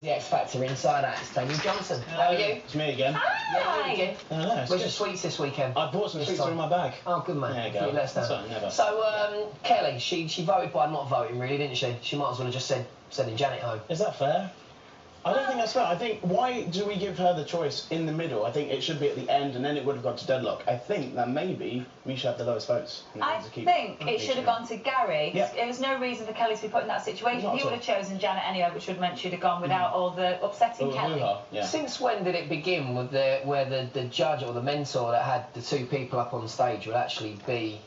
The XFactor Insider, it's Danyl Johnson. How are you? It's me again. Hi! Yeah, again. Where's your sweets this weekend? I brought some sweets in my bag. Oh, good man. There you go. Let us know. Sorry, never. So, Kelly, she voted by not voting, really, didn't she? She might as well have just said sending Janet home. Is that fair? I don't think that's fair. I think, why do we give her the choice in the middle? I think it should be at the end, and then it would have gone to deadlock. I think that maybe we should have the lowest votes. I think it should have gone to Gary. Yeah. There was no reason for Kelly to be put in that situation. He would have chosen Janet anyway, which would have meant she'd have gone without all the upsetting Kelly. Yeah. Since when did it begin with where the judge or the mentor that had the two people up on stage would actually be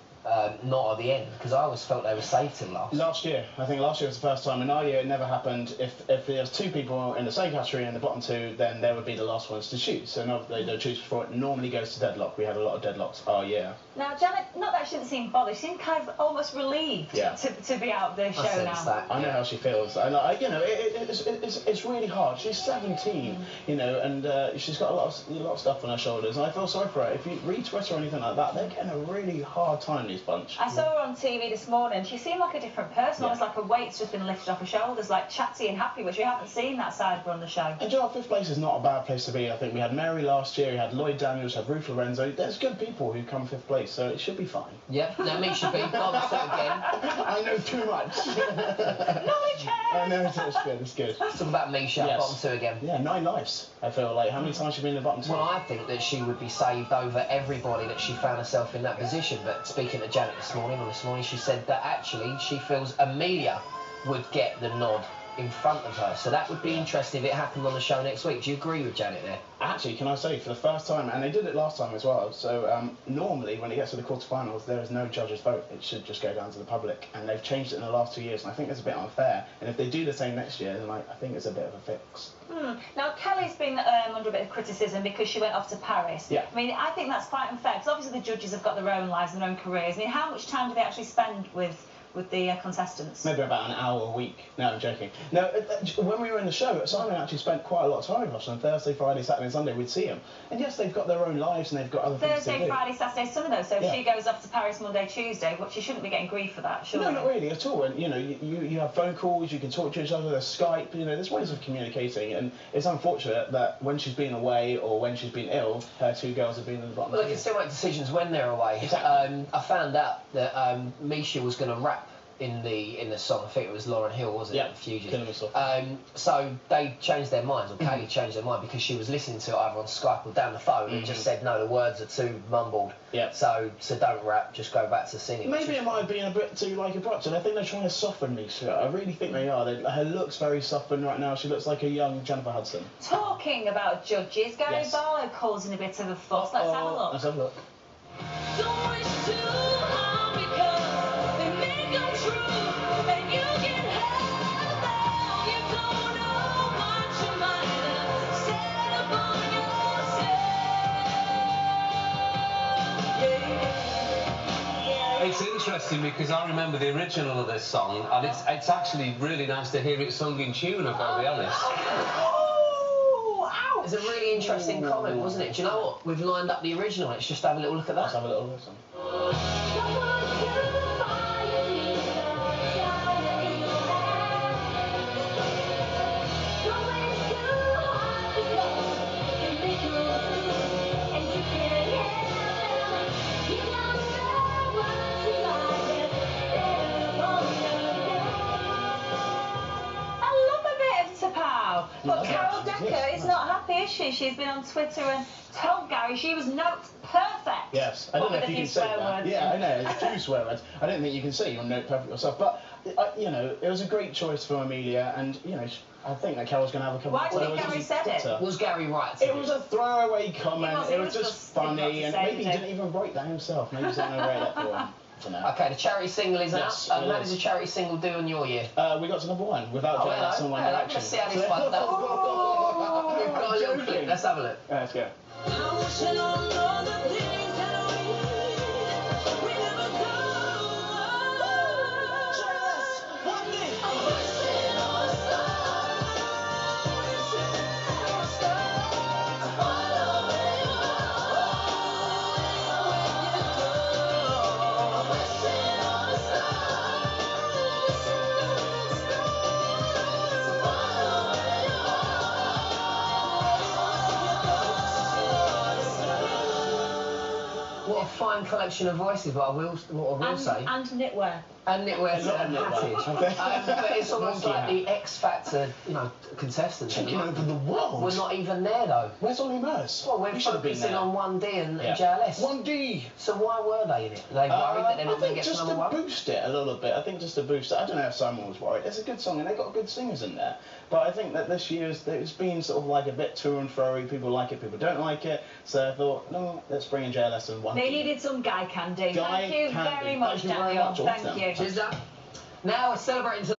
not at the end? Because I always felt they were safe till last. Last year. I think last year was the first time. In our year, it never happened. If there's two people in the same category and the bottom two, then they would be the last ones to choose. So no, they don't choose before it normally goes to deadlock. We had a lot of deadlocks our year. Now, Janet, not that she didn't seem bothered, she seemed kind of almost relieved to be out of the show now. I know how she feels. And you know, it's really hard. She's 17, you know, and she's got a lot of stuff on her shoulders. And I feel sorry for her. If you read Twitter or anything like that, they're getting a really hard time, these bunch. I saw her on TV this morning. She seemed like a different person, almost like a weight's just been lifted off her shoulders, like chatty and happy, which we haven't seen that side of her on the show. And you know, 5th place is not a bad place to be. I think we had Mary last year, we had Lloyd Daniels, we had Ruth Lorenzo. There's good people who come 5th place, so it should be fine. Yep, now me should be bottom two again. I know too much. Knowledge. I know, it's good, it's good. Talk about Misha, bottom two again. Yeah, 9 lives, I feel like. How many times has she been in the bottom two? Well, I think that she would be saved over everybody that she found herself in that position. But speaking to Janet this morning, she said that actually she feels Amelia would get the nod in front of her. So that would be interesting if it happened on the show next week. Do you agree with Janet there? Actually, can I say, for the first time, and they did it last time as well, so normally when it gets to the quarterfinals, there is no judge's vote. It should just go down to the public. And they've changed it in the last 2 years, and I think it's a bit unfair. And if they do the same next year, then I think it's a bit of a fix. Now, Kelly's been under a bit of criticism because she went off to Paris. Yeah. I mean, I think that's quite unfair, because obviously the judges have got their own lives and their own careers. I mean, how much time do they actually spend with the contestants? Maybe about an hour a week. No, I'm joking. No, when we were in the show, Simon actually spent quite a lot of time with us on Thursday, Friday, Saturday and Sunday. We'd see them. And yes, they've got their own lives and they've got other things to do. Thursday, Friday, Saturday, Sunday though, so if she goes off to Paris Monday, Tuesday, but she shouldn't be getting grief for that, surely? No, not really at all. And, you know, you have phone calls, you can talk to each other, there's Skype, you know, there's ways of communicating. And it's unfortunate that when she's been away or when she's been ill, her two girls have been in the bottom. Well, they can still make decisions when they're away. Exactly. I found out that Misha was going to rap in the song. I think it was Lauryn Hill, wasn't it? Fugitive. So they changed their minds, or Kelly changed their mind, because she was listening to it either on Skype or down the phone and just said, no, the words are too mumbled. Yeah. So don't rap, just go back to singing. Maybe it might have been a bit too abrupt, and I think they're trying to soften Misha. I really think they are. Her look's very softened right now. She looks like a young Jennifer Hudson. Talking about judges, Gary Barlow causing a bit of a fuss. Let's have a look. Let's have a look. Don't wish too hard because they make them true, and you can have them. You don't know what you might have said upon yourself. It's interesting because I remember the original of this song, and it's actually really nice to hear it sung in tune, I've got to be honest. It's a really interesting comment, wasn't it? Do you know what? We've lined up the original. Let's just have a little look at that. Let's have a little listen. But Carol Decker is not happy, is she? She's been on Twitter and told Gary she was note perfect. Yes, I don't know if you can say that. Yeah, I know, it's 2 swear words. I don't think you can say you're note perfect yourself, but, you know, it was a great choice for Amelia, and, you know, I think that Carol's going to have a couple of... Why do you think Gary said it? Was Gary right? It was a throwaway comment, it was just funny, and maybe he didn't even write that himself. Maybe he's not going to write that for him. Okay, the charity single is out. How did the charity single do in your year? We got to #1 without joining us on One Direction. Let's see how this one does. We've got a little clip. Let's have a look. Let's go. fine collection of voices, but I will say. And knitwear. And knitwear and hattage. But it's almost like the X-Factor, you know, contestants. Taking over the world. We're not even there, though. Where's Ollie Murs? Well, we're focusing on 1D and JLS. 1D. So why were they in it? Are they worried that they're not going to get to number one? Just to boost it a little bit. I think just to boost it. I don't know if Simon was worried. It's a good song and they've got good singers in there. But I think that this year it's been sort of like a bit to and fro. People like it, people don't like it. So I thought, no, let's bring in JLS and 1D. They needed some guy candy. Thank you very much, Danyl. Thank you. Cheers, now we're celebrating.